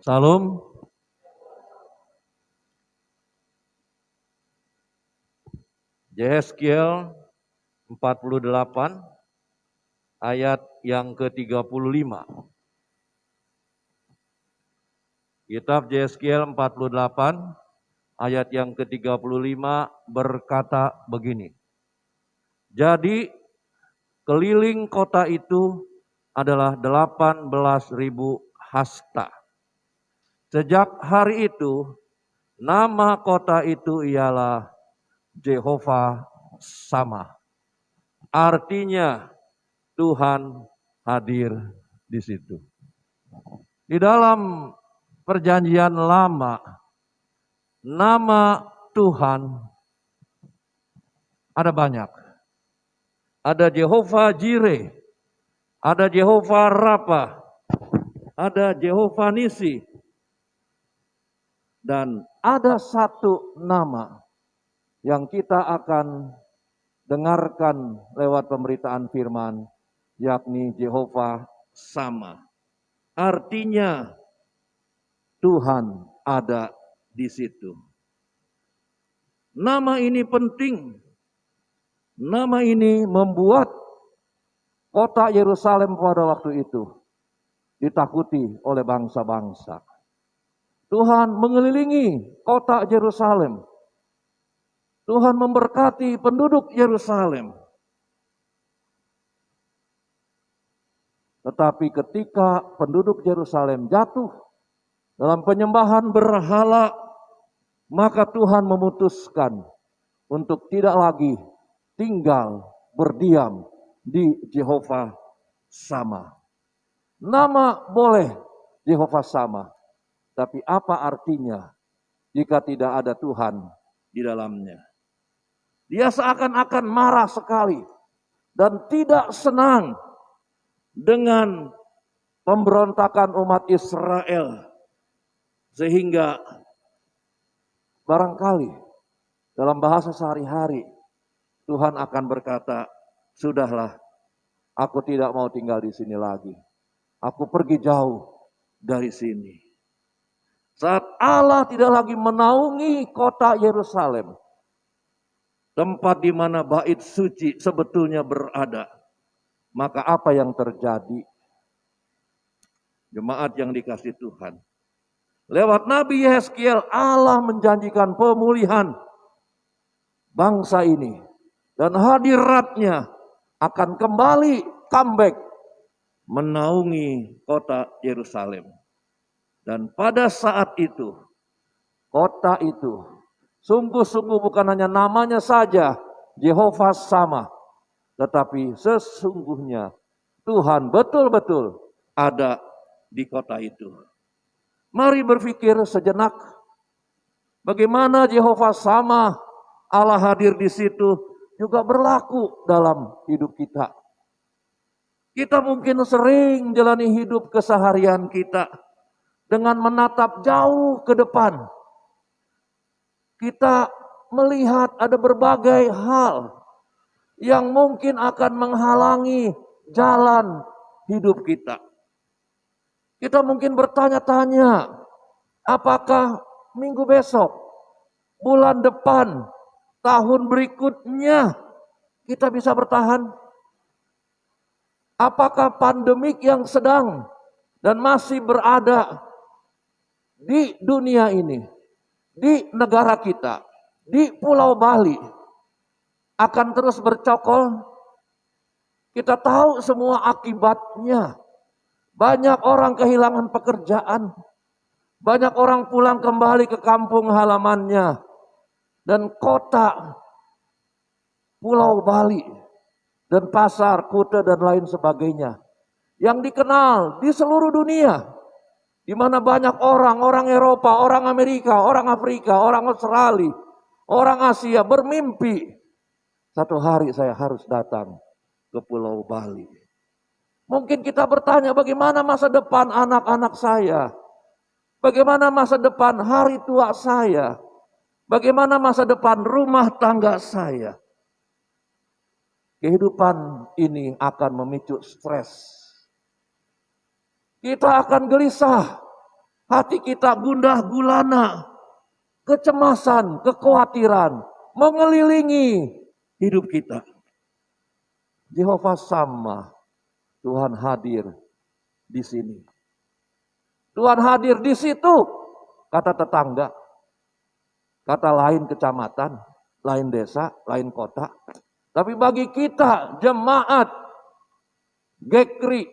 Salam. Yehezkiel 48 ayat yang ke-35. Kitab Yehezkiel 48 ayat yang ke-35 berkata begini. Jadi keliling kota itu adalah 18.000 hasta. Sejak hari itu, nama kota itu ialah Jehovah Sama. Artinya Tuhan hadir di situ. Di dalam perjanjian lama, nama Tuhan ada banyak. Ada Jehovah Jireh, ada Jehovah Rafa, ada Jehovah Nisi, dan ada satu nama yang kita akan dengarkan lewat pemberitaan firman, yakni Jehovah Sama. Artinya Tuhan ada di situ. Nama ini penting. Nama ini membuat kota Yerusalem pada waktu itu ditakuti oleh bangsa-bangsa. Tuhan mengelilingi kota Yerusalem. Tuhan memberkati penduduk Yerusalem. Tetapi ketika penduduk Yerusalem jatuh dalam penyembahan berhala, maka Tuhan memutuskan untuk tidak lagi tinggal berdiam di Jehovah Sama. Nama boleh Jehovah Sama, tapi apa artinya jika tidak ada Tuhan di dalamnya? Dia seakan-akan marah sekali dan tidak senang dengan pemberontakan umat Israel. Sehingga barangkali dalam bahasa sehari-hari Tuhan akan berkata, sudahlah, aku tidak mau tinggal di sini lagi. Aku pergi jauh dari sini. Saat Allah tidak lagi menaungi kota Yerusalem, tempat di mana bait suci sebetulnya berada, maka apa yang terjadi? Jemaat yang dikasihi Tuhan, lewat Nabi Yehezkiel, Allah menjanjikan pemulihan bangsa ini. Dan hadiratnya akan kembali comeback menaungi kota Yerusalem. Dan pada saat itu, kota itu sungguh-sungguh bukan hanya namanya saja Jehovah Sama, tetapi sesungguhnya Tuhan betul-betul ada di kota itu. Mari berpikir sejenak, bagaimana Jehovah Sama, Allah hadir di situ, juga berlaku dalam hidup kita. Kita mungkin sering jalani hidup keseharian kita dengan menatap jauh ke depan. Kita melihat ada berbagai hal yang mungkin akan menghalangi jalan hidup kita. Kita mungkin bertanya-tanya, apakah minggu besok, bulan depan, tahun berikutnya kita bisa bertahan? Apakah pandemik yang sedang dan masih berada di dunia ini, di negara kita, di Pulau Bali, akan terus bercokol? Kita tahu semua akibatnya. Banyak orang kehilangan pekerjaan. Banyak orang pulang kembali ke kampung halamannya. Dan kota Pulau Bali dan pasar, Kuta dan lain sebagainya yang dikenal di seluruh dunia, di mana banyak orang Eropa, orang Amerika, orang Afrika, orang Australia, orang Asia bermimpi, satu hari saya harus datang ke Pulau Bali. Mungkin kita bertanya, bagaimana masa depan anak-anak saya? Bagaimana masa depan hari tua saya? Bagaimana masa depan rumah tangga saya? Kehidupan ini akan memicu stres. Kita akan gelisah. hati kita gundah gulana, kecemasan, kekhawatiran mengelilingi hidup kita. Jehovah Sama, Tuhan hadir di sini. Tuhan hadir di situ, kata tetangga, kata lain kecamatan, lain desa, lain kota. Tapi bagi kita jemaat Gekri,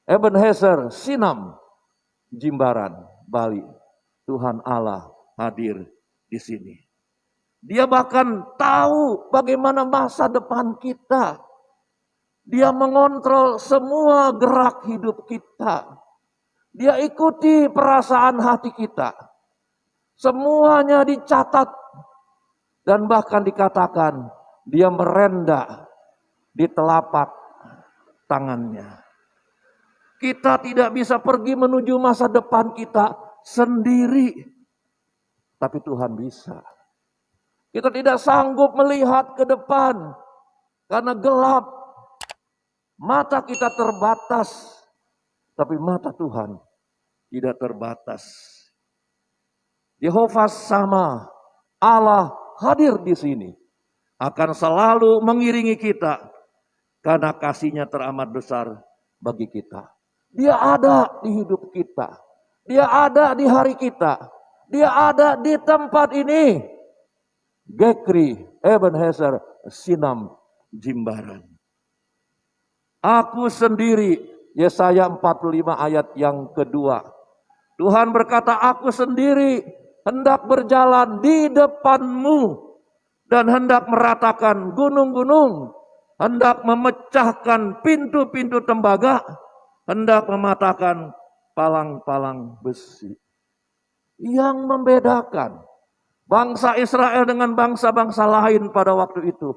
Ebenezer, Sinam, Jimbaran, Bali, Tuhan Allah hadir di sini. Dia bahkan tahu bagaimana masa depan kita. Dia mengontrol semua gerak hidup kita. Dia ikuti perasaan hati kita. Semuanya dicatat. Dan bahkan dikatakan dia merendah di telapak tangannya. Kita tidak bisa pergi menuju masa depan kita sendiri. Tapi Tuhan bisa. Kita tidak sanggup melihat ke depan karena gelap. Mata kita terbatas. Tapi mata Tuhan tidak terbatas. Jehovah Sama, Allah hadir di sini. Akan selalu mengiringi kita. Karena kasih-Nya teramat besar bagi kita. Dia ada di hidup kita. Dia ada di hari kita. Dia ada di tempat ini. Gekri, Ebenezer, Sinam, Jimbaran. Aku sendiri, Yesaya 45 ayat yang kedua. Tuhan berkata, aku sendiri hendak berjalan di depanmu. Dan hendak meratakan gunung-gunung. Hendak memecahkan pintu-pintu tembaga. Hendak mematahkan palang-palang besi. Yang membedakan bangsa Israel dengan bangsa-bangsa lain pada waktu itu.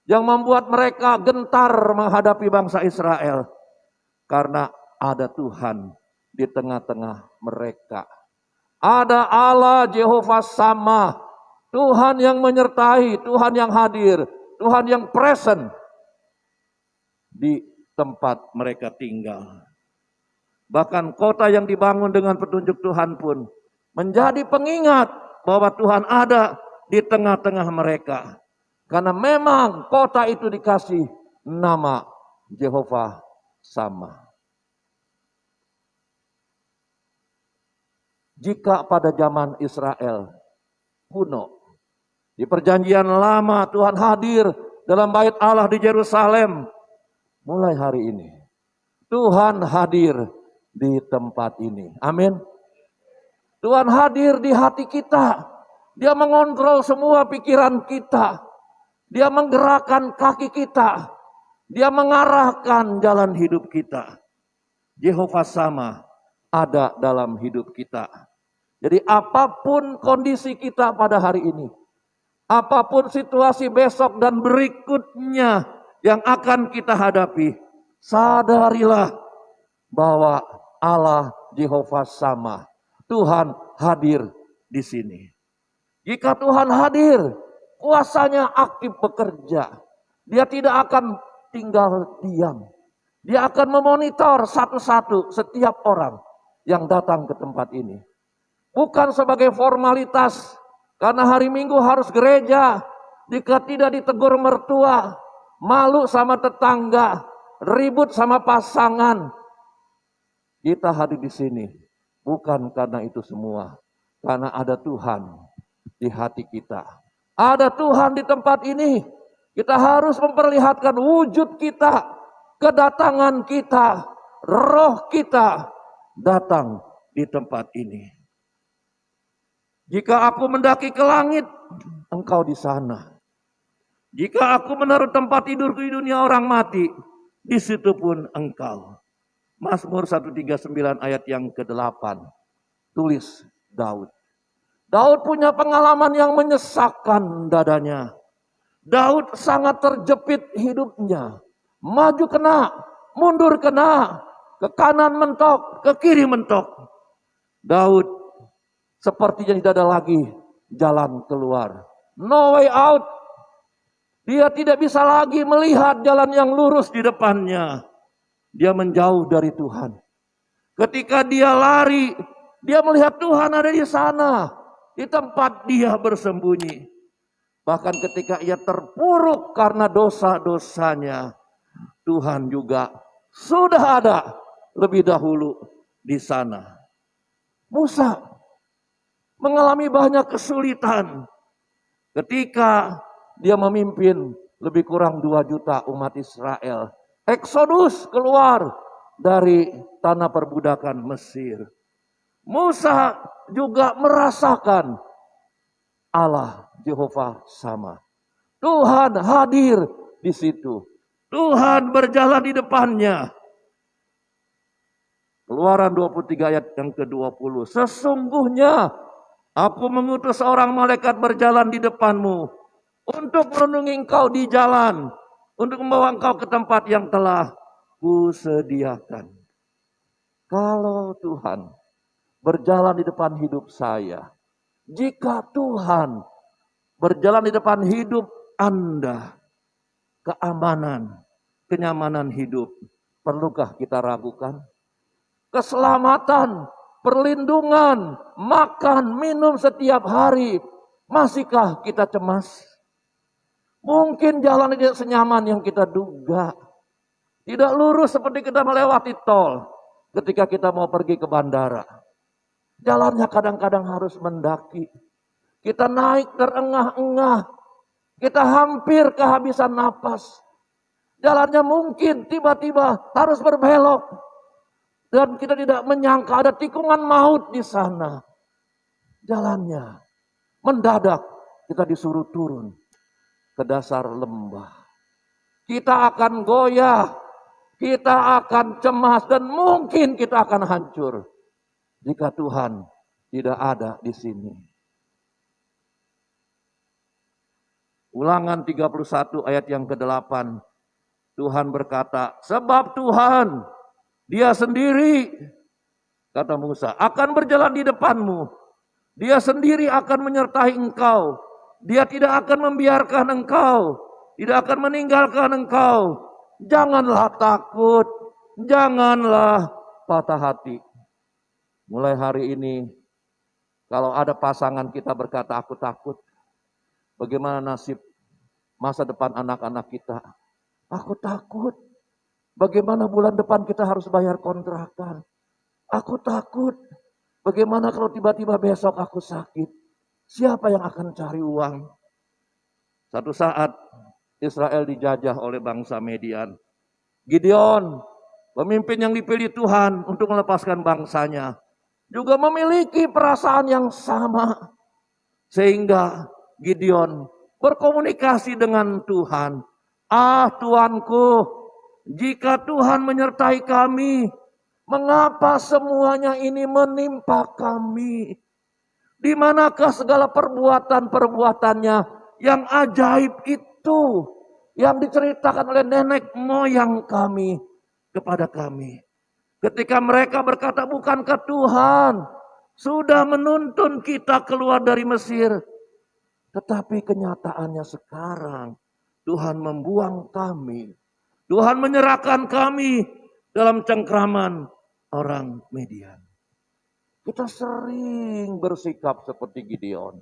Yang membuat mereka gentar menghadapi bangsa Israel. Karena ada Tuhan di tengah-tengah mereka. Ada Allah Jehovah Sama. Tuhan yang menyertai, Tuhan yang hadir, Tuhan yang present di tempat mereka tinggal. Bahkan kota yang dibangun dengan petunjuk Tuhan pun menjadi pengingat bahwa Tuhan ada di tengah-tengah mereka. Karena memang kota itu dikasih nama Jehovah Sama. Jika pada zaman Israel kuno, di perjanjian lama Tuhan hadir dalam bait Allah di Yerusalem. Mulai hari ini Tuhan hadir di tempat ini. Amin. Tuhan hadir di hati kita. Dia mengontrol semua pikiran kita. Dia menggerakkan kaki kita. Dia mengarahkan jalan hidup kita. Jehovah Sama ada dalam hidup kita. Jadi apapun kondisi kita pada hari ini, apapun situasi besok dan berikutnya yang akan kita hadapi, sadarilah bahwa Allah Jehovah Sama, Tuhan hadir di sini. Jika Tuhan hadir, kuasa-Nya aktif bekerja. Dia tidak akan tinggal diam. Dia akan memonitor satu-satu setiap orang yang datang ke tempat ini. Bukan sebagai formalitas, karena hari Minggu harus gereja. Jika tidak ditegur mertua, malu sama tetangga, ribut sama pasangan. Kita hadir di sini bukan karena itu semua, karena ada Tuhan di hati kita. Ada Tuhan di tempat ini. Kita harus memperlihatkan wujud kita, kedatangan kita, roh kita datang di tempat ini. Jika aku mendaki ke langit, engkau di sana. Jika aku menaruh tempat tidurku di dunia orang mati, di situ pun engkau. Mazmur 139 ayat yang ke-8. Tulis Daud. Daud punya pengalaman yang menyesakkan dadanya. Daud sangat terjepit hidupnya. Maju kena, mundur kena, ke kanan mentok, ke kiri mentok. Daud sepertinya tidak ada lagi jalan keluar. No way out. Dia tidak bisa lagi melihat jalan yang lurus di depannya. Dia menjauh dari Tuhan. Ketika dia lari, Dia melihat Tuhan ada di sana, di tempat dia bersembunyi. Bahkan ketika ia terpuruk karena dosa-dosanya, Tuhan juga sudah ada lebih dahulu di sana. Musa mengalami banyak kesulitan ketika dia memimpin lebih kurang 2 juta umat Israel. Eksodus keluar dari tanah perbudakan Mesir. Musa juga merasakan Allah Jehovah sama. Tuhan hadir di situ. Tuhan berjalan di depannya. Keluaran 23 ayat yang ke-20. Sesungguhnya aku mengutus seorang malaikat berjalan di depanmu untuk melindungi engkau di jalan, untuk membawa engkau ke tempat yang telah kusediakan. Kalau Tuhan berjalan di depan hidup saya, jika Tuhan berjalan di depan hidup Anda, keamanan, kenyamanan hidup, perlukah kita ragukan? Keselamatan, perlindungan, makan, minum setiap hari, masihkah kita cemas? Mungkin jalan tidak senyaman yang kita duga. Tidak lurus seperti kita melewati tol ketika kita mau pergi ke bandara. Jalannya kadang-kadang harus mendaki. Kita naik terengah-engah. Kita hampir kehabisan napas. Jalannya mungkin tiba-tiba harus berbelok. Dan kita tidak menyangka ada tikungan maut di sana. Jalannya mendadak kita disuruh turun ke dasar lembah. Kita akan goyah. Kita akan cemas dan mungkin kita akan hancur. Jika Tuhan tidak ada di sini. Ulangan 31 ayat yang ke-8. Tuhan berkata, sebab Tuhan, Dia sendiri, kata Musa, akan berjalan di depanmu. Dia sendiri akan menyertai engkau. Dia tidak akan membiarkan engkau. Tidak akan meninggalkan engkau. Janganlah takut. Janganlah patah hati. Mulai hari ini, kalau ada pasangan kita berkata, aku takut. Bagaimana nasib masa depan anak-anak kita? Aku takut. Bagaimana bulan depan kita harus bayar kontrakan? Aku takut. Bagaimana kalau tiba-tiba besok aku sakit? Siapa yang akan cari uang? Satu saat Israel dijajah oleh bangsa Median. Gideon, pemimpin yang dipilih Tuhan untuk melepaskan bangsanya, juga memiliki perasaan yang sama. Sehingga Gideon berkomunikasi dengan Tuhan. Tuanku, jika Tuhan menyertai kami, mengapa semuanya ini menimpa kami? Di manakah segala perbuatan-perbuatannya yang ajaib itu, yang diceritakan oleh nenek moyang kami kepada kami? Ketika mereka berkata, bukankah Tuhan sudah menuntun kita keluar dari Mesir? Tetapi kenyataannya sekarang Tuhan membuang kami. Tuhan menyerahkan kami dalam cengkraman orang Median. Kita sering bersikap seperti Gideon.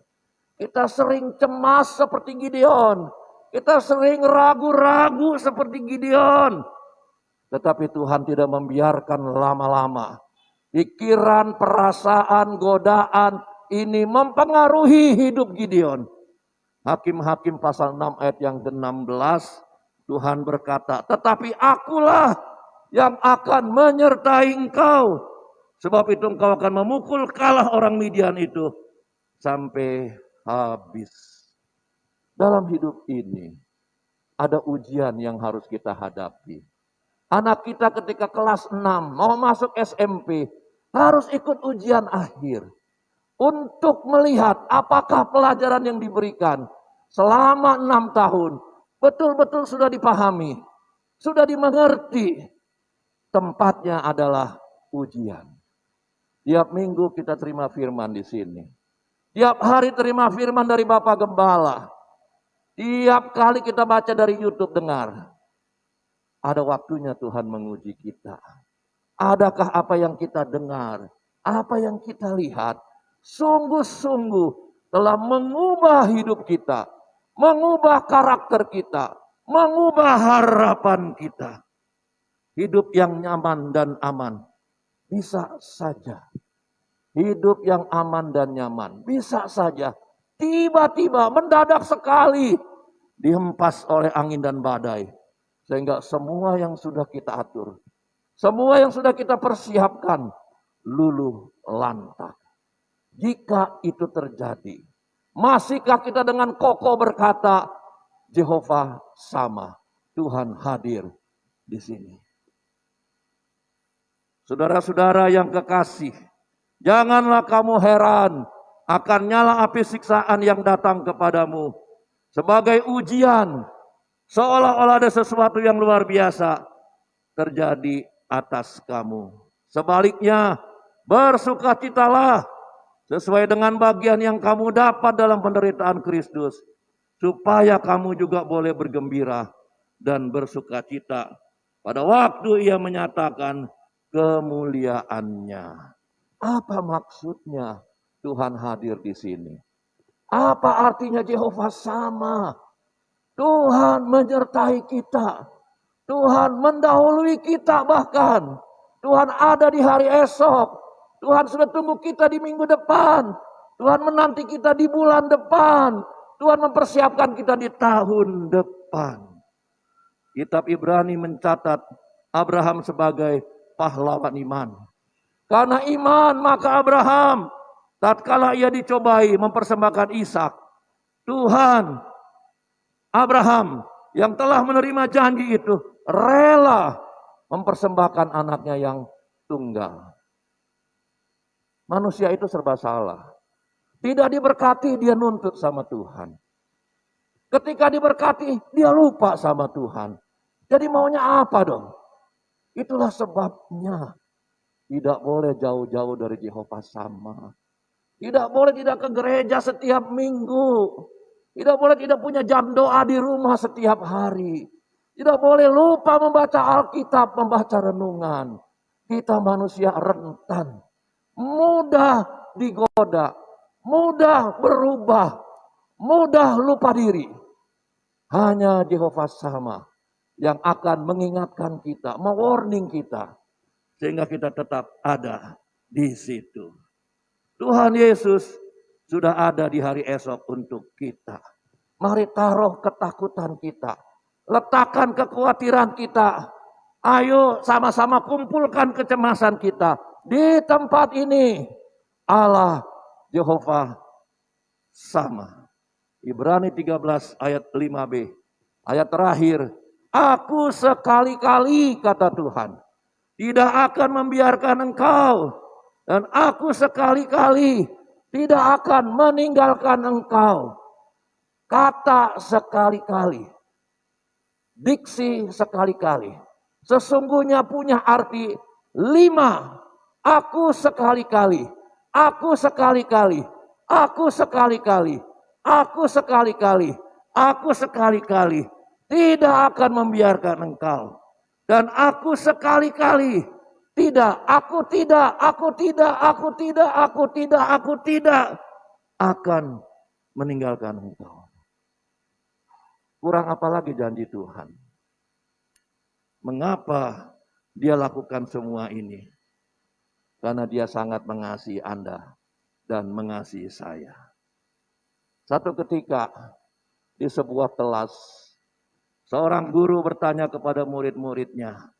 Kita sering cemas seperti Gideon. Kita sering ragu-ragu seperti Gideon. Tetapi Tuhan tidak membiarkan lama-lama pikiran, perasaan, godaan ini mempengaruhi hidup Gideon. Hakim-Hakim pasal 6 ayat yang ke-16, Tuhan berkata, tetapi akulah yang akan menyertai engkau. Sebab itu engkau akan memukul kalah orang Midian itu sampai habis. Dalam hidup ini ada ujian yang harus kita hadapi. Anak kita ketika kelas 6 mau masuk SMP harus ikut ujian akhir. Untuk melihat apakah pelajaran yang diberikan selama 6 tahun betul-betul sudah dipahami, sudah dimengerti. Tempatnya adalah ujian. Tiap minggu kita terima firman di sini. Tiap hari terima firman dari Bapak Gembala. Tiap kali kita baca dari YouTube dengar. Ada waktunya Tuhan menguji kita. Adakah apa yang kita dengar apa yang kita lihat sungguh-sungguh telah mengubah hidup kita, mengubah karakter kita, mengubah harapan kita. Hidup yang nyaman dan aman bisa saja. Hidup yang aman dan nyaman bisa saja tiba-tiba mendadak sekali dihempas oleh angin dan badai. Sehingga semua yang sudah kita atur, semua yang sudah kita persiapkan luluh lantak. Jika itu terjadi, masihkah kita dengan kokoh berkata, Jehovah sama, Tuhan hadir di sini. Saudara-saudara yang kekasih, janganlah kamu heran akan nyala api siksaan yang datang kepadamu sebagai ujian, seolah-olah ada sesuatu yang luar biasa terjadi atas kamu. Sebaliknya, bersukacitalah sesuai dengan bagian yang kamu dapat dalam penderitaan Kristus, supaya kamu juga boleh bergembira dan bersukacita pada waktu Ia menyatakan kemuliaannya. Apa maksudnya Tuhan hadir di sini? Apa artinya Jehovah sama? Tuhan menyertai kita. Tuhan mendahului kita bahkan. Tuhan ada di hari esok. Tuhan sudah tunggu kita di minggu depan. Tuhan menanti kita di bulan depan. Tuhan mempersiapkan kita di tahun depan. Kitab Ibrani mencatat Abraham sebagai pahlawan iman. Karena iman maka Abraham tatkala ia dicobai mempersembahkan Ishak, Tuhan Abraham yang telah menerima janji itu rela mempersembahkan anaknya yang tunggal. Manusia itu serba salah. Tidak diberkati dia nuntut sama Tuhan. Ketika diberkati dia lupa sama Tuhan. Jadi maunya apa dong? Itulah sebabnya tidak boleh jauh-jauh dari Jehovah sama. Tidak boleh tidak ke gereja setiap minggu. Tidak boleh tidak punya jam doa di rumah setiap hari. Tidak boleh lupa membaca Alkitab, membaca renungan. Kita manusia rentan. Mudah digoda. Mudah berubah. Mudah lupa diri. Hanya Jehovah sama yang akan mengingatkan kita, mewarning kita. Sehingga kita tetap ada di situ. Tuhan Yesus sudah ada di hari esok untuk kita. Mari taruh ketakutan kita. Letakkan kekhawatiran kita. Ayo sama-sama kumpulkan kecemasan kita. Di tempat ini Allah Jehovah sama. Ibrani 13 ayat 5b. Ayat terakhir. Aku sekali-kali kata Tuhan. Tidak akan membiarkan engkau. Dan aku sekali-kali tidak akan meninggalkan engkau. Kata sekali-kali. Diksi sekali-kali. Sesungguhnya punya arti 5. Aku sekali-kali. Aku sekali-kali. Aku sekali-kali. Aku sekali-kali. Aku sekali-kali. Tidak akan membiarkan engkau. Dan aku sekali-kali. Tidak, aku tidak, aku tidak, aku tidak, aku tidak, aku tidak akan meninggalkan engkau. Kurang apa lagi janji Tuhan? Mengapa dia lakukan semua ini? Karena dia sangat mengasihi Anda dan mengasihi saya. Satu ketika di sebuah kelas, seorang guru bertanya kepada murid-muridnya,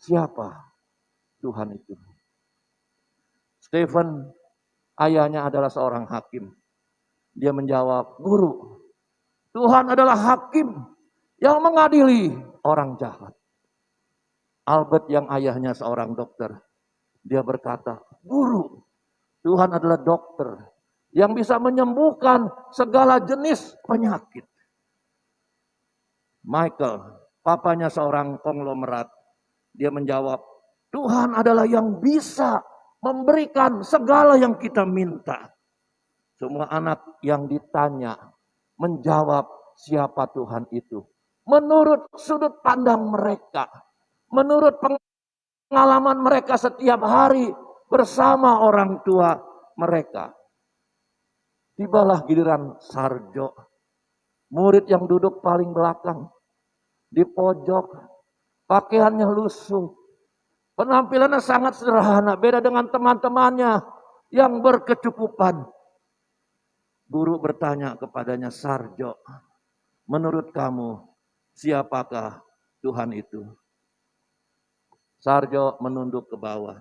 siapa Tuhan itu? Stephen, ayahnya adalah seorang hakim. Dia menjawab, guru, Tuhan adalah hakim yang mengadili orang jahat. Albert yang ayahnya seorang dokter, dia berkata, guru, Tuhan adalah dokter yang bisa menyembuhkan segala jenis penyakit. Michael, papanya seorang konglomerat, dia menjawab, Tuhan adalah yang bisa memberikan segala yang kita minta. Semua anak yang ditanya menjawab siapa Tuhan itu. Menurut sudut pandang mereka. Menurut pengalaman mereka setiap hari. bersama orang tua mereka. Tibalah giliran Sarjo, murid yang duduk paling belakang, di pojok, pakaiannya lusuh, penampilannya sangat sederhana, beda dengan teman-temannya yang berkecukupan. Guru bertanya kepadanya, Sarjo, menurut kamu siapakah Tuhan itu? Sarjo menunduk ke bawah.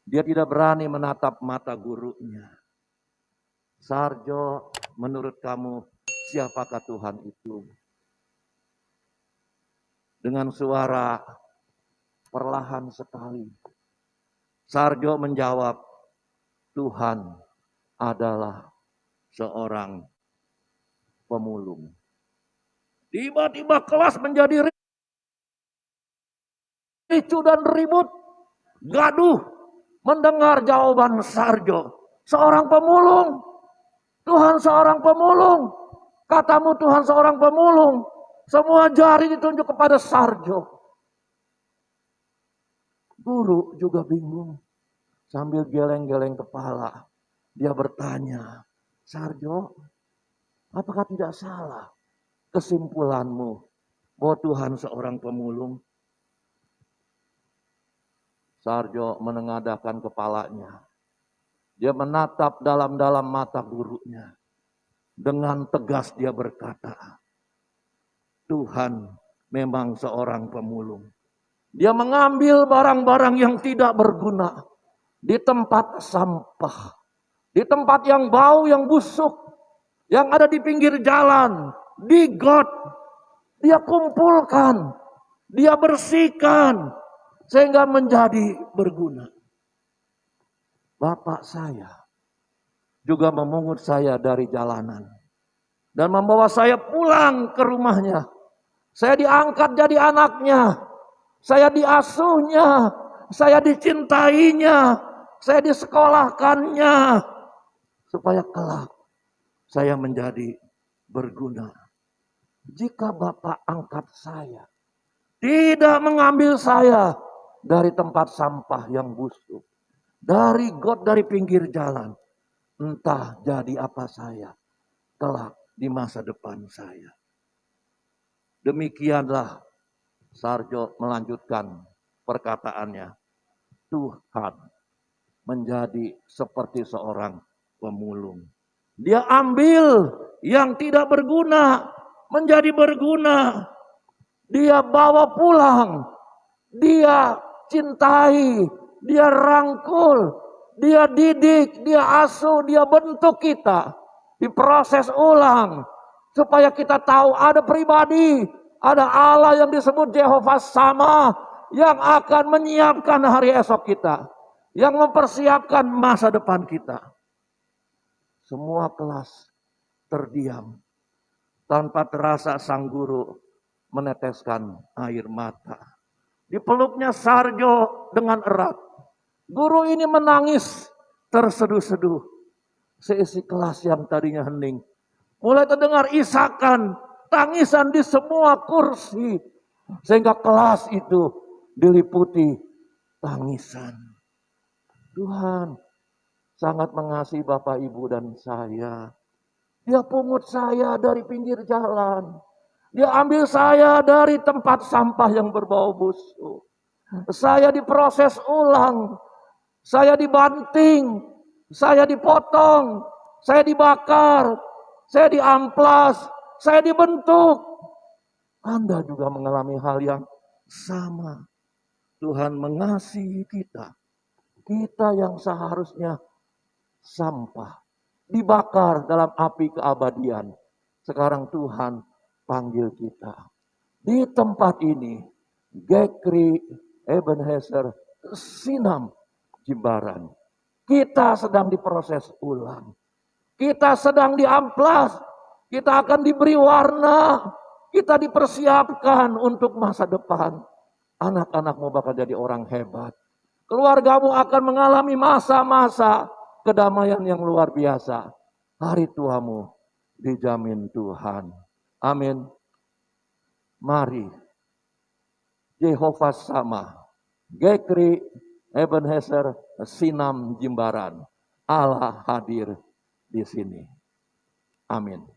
Dia tidak berani menatap mata gurunya. Sarjo, menurut kamu siapakah Tuhan itu? Dengan suara perlahan sekali, Sarjo menjawab, Tuhan adalah seorang pemulung. Tiba-tiba kelas menjadi ricuh dan ribut, gaduh mendengar jawaban Sarjo. Seorang pemulung, Tuhan seorang pemulung. Katamu Tuhan seorang pemulung. Semua jari ditunjuk kepada Sarjo. Guru juga bingung. Sambil geleng-geleng kepala, dia bertanya, Sarjo, apakah tidak salah kesimpulanmu bahwa Tuhan seorang pemulung? Sarjo menengadahkan kepalanya. Dia menatap dalam-dalam mata gurunya. Dengan tegas dia berkata, Tuhan memang seorang pemulung. Dia mengambil barang-barang yang tidak berguna di tempat sampah, di tempat yang bau, yang busuk, yang ada di pinggir jalan, di got. Dia kumpulkan, dia bersihkan, sehingga menjadi berguna. Bapak saya juga memungut saya dari jalanan dan membawa saya pulang ke rumahnya. Saya diangkat jadi anaknya, saya diasuhnya, saya dicintainya, saya disekolahkannya, supaya kelak saya menjadi berguna. Jika Bapak angkat saya, tidak mengambil saya dari tempat sampah yang busuk, dari got, dari pinggir jalan, entah jadi apa saya kelak di masa depan saya. Demikianlah Sarjo melanjutkan perkataannya. Tuhan menjadi seperti seorang pemulung. Dia ambil yang tidak berguna menjadi berguna. Dia bawa pulang. Dia cintai. Dia rangkul. Dia didik. Dia asuh. Dia bentuk kita. Diproses ulang. Supaya kita tahu ada pribadi. Ada Allah yang disebut Jehovah Sama. Yang akan menyiapkan hari esok kita. Yang mempersiapkan masa depan kita. Semua kelas terdiam. Tanpa terasa sang guru meneteskan air mata. Dipeluknya Sarjo dengan erat. Guru ini menangis terseduh-seduh. Seisi kelas yang tadinya hening mulai terdengar isakan, tangisan di semua kursi. Sehingga kelas itu diliputi tangisan. Tuhan sangat mengasihi Bapak, Ibu, dan saya. Dia pungut saya dari pinggir jalan. Dia ambil saya dari tempat sampah yang berbau busuk. Saya diproses ulang. Saya dibanting. Saya dipotong. Saya dibakar. Saya diamplas. Saya dibentuk. Anda juga mengalami hal yang sama. Tuhan mengasihi kita. Kita yang seharusnya sampah. Dibakar dalam api keabadian. Sekarang Tuhan panggil kita. Di tempat ini, Gekri Ebenezer Sinam Jimbaran. Kita sedang diproses ulang. Kita sedang diamplas. Kita akan diberi warna. Kita dipersiapkan untuk masa depan. Anak-anakmu bakal jadi orang hebat. Keluargamu akan mengalami masa-masa kedamaian yang luar biasa. Hari tuamu dijamin Tuhan. Amin. Mari Jehovah Sama, Gekri Ebenezer Sinam Jimbaran. Allah hadir di sini. Amin.